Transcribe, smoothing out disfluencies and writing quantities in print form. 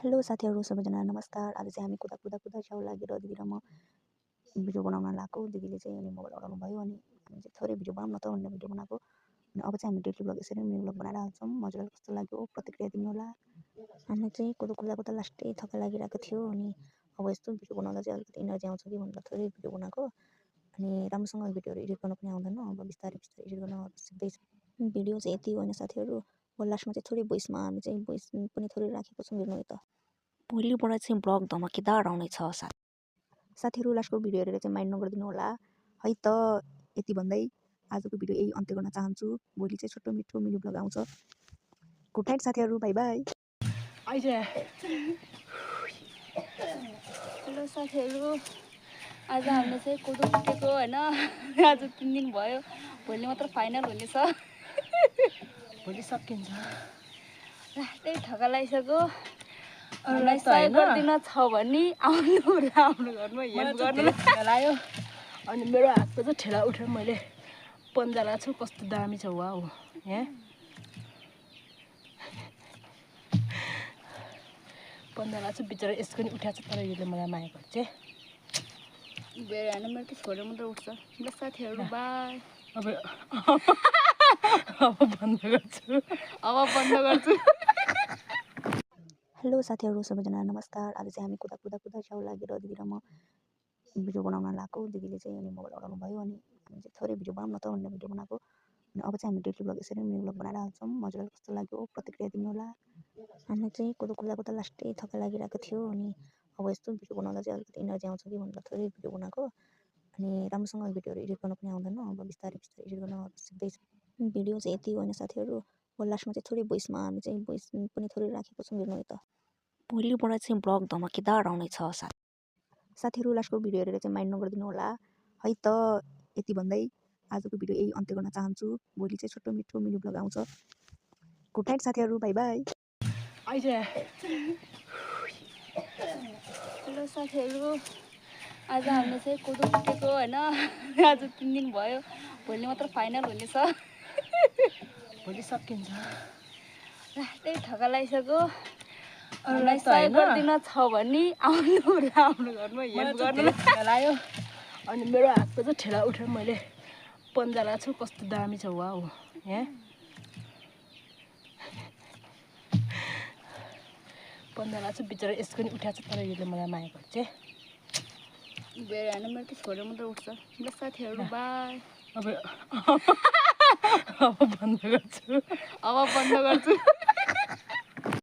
Hello साथीहरू सबैजना नमस्कार। आज चाहिँ हामी कुदा च्याउ लागेर दिदी र म भिडियो बनाउन लागेको। दिदीले चाहिँ अनि मोबाइल अडाउनु भयो अनि हामी चाहिँ थोरै भिडियो बनाउन त भनेर भिडियो बनाएको। अनि अब चाहिँ हामी डेली ब्लग यसरी मिनी ब्लग बनाएर हाल्छौँ। मजाले कस्तो लाग्यो प्रतिक्रिया दिनु होला। हामी चाहिँ कुदाको त लास्टै थका लागिरहेको थियो अनि अब यस्तो भिडियो बनाउँदा चाहिँ अलिकति इनर्जी आउँछ कि भनेर थोरै भिडियो बनाएको। अनि राम्रोसँग भिडियोहरू एडिट गर्न पनि आउँदैन। अब बिस्तारै एडिट गर्न सिक्दैछु। भिडियो चाहिँ यति होइन साथीहरू। लास्टमा चाहिँ थोरै भोइसमा हामी चाहिँ भोइस पनि थोरै राखेको छौँ। हेर्नु है त भोलिबाट चाहिँ ब्लग धमाकेदार आउनेछ साथीहरू। लास्टको भिडियो हेरेर चाहिँ माइन्ड नगरिदिनु होला है त। यति भन्दै आजको भिडियो यही अन्त्य गर्न चाहन्छु। भोलि चाहिँ छोटो मिठो मिनी ब्लग आउँछ। गुड नाइट साथीहरू, बाई बाई। हेलो साथीहरू, आज हामीले चाहिँ कोदो कुटेको होइन। आज 3 दिन भयो, भोलि मात्र फाइनल हुनेछ। भोलि सकिन्छ। लास्टै थका लागिसक्यो। हामीलाई सहयोग गरिदिन छ भने आउनु हाम्रो घरमा हेल्प गर्नु लायो। अनि मेरो हातको चाहिँ ठेला उठेर मैले पन्जा लगाएको छु। कस्तो दामी छ वाउ। यहाँ पन्जा लगाएको छु, बिचरा यसको नि उठाएको छ, तर यसले मलाई माया गर्छ। बेर होइन, मेरो त छोडेर मात्रै उठ्छ। ल साथीहरू, बाई। अब बन्द गर्छु। हेलो साथीहरू सबैजना नमस्कार। आज चाहिँ हामी कुदा च्याउ लागेर दिदी र म भिडियो बनाउन लागेको। दिदीले चाहिँ अनि मोबाइल अडाउनु भयो अनि हामी चाहिँ थोरै भिडियो बनाउन त भनेर भिडियो बनाएको। अनि अब चाहिँ हामी डेली ब्लग यसरी मिनी ब्लग बनाएर हाल्छौँ। मजाले कस्तो लाग्यो प्रतिक्रिया दिनु होला। हामी चाहिँ कुदाको त लास्टै थका लागिरहेको थियो अनि अब यस्तो भिडियो बनाउँदा चाहिँ अलिकति इनर्जी आउँछ कि भनेर थोरै भिडियो बनाएको। अनि राम्रोसँग भिडियोहरू एडिट गर्न पनि आउँदैन। अब बिस्तारै एडिट गर्न सिक्दैछु। भिडियो चाहिँ यति होइन साथीहरू। लास्टमा चाहिँ थोरै भोइसमा हामी चाहिँ भोइस पनि थोरै राखेको छौँ। हेर्नु है त भोलिबाट चाहिँ ब्लग धमाकेदार आउनेछ साथीहरू। लास्टको भिडियो हेरेर चाहिँ माइन्ड नगरिदिनु होला है त। यति भन्दै आजको भिडियो यही अन्त्य गर्न चाहन्छु। भोलि चाहिँ छोटो मिठो मिनी ब्लग आउँछ। गुड नाइट साथीहरू, बाई बाई। हेलो साथीहरू, आज हामीले चाहिँ कोदो कुटेको होइन। आज 3 दिन भयो, भोलि मात्र फाइनल हुनेछ। भोलि सकिन्छ। लास्टै थका लागिसक्यो। हामीलाई सहयोग गरिदिन छ भने आउनु हाम्रो घरमा हेल्प गर्नु लायो। अनि मेरो हातको चाहिँ ठेला उठेर मैले पन्जा लगाएको छु। कस्तो दामी छ वाउ। यहाँ पन्जा लगाएको छु, बिचरा यसको नि उठाएको छ, तर यसले मलाई माया गर्छ। बेर होइन, मेरो त छोडेर मात्रै उठ्छ। ल साथीहरू, बाई। अब बन्द गर्छु।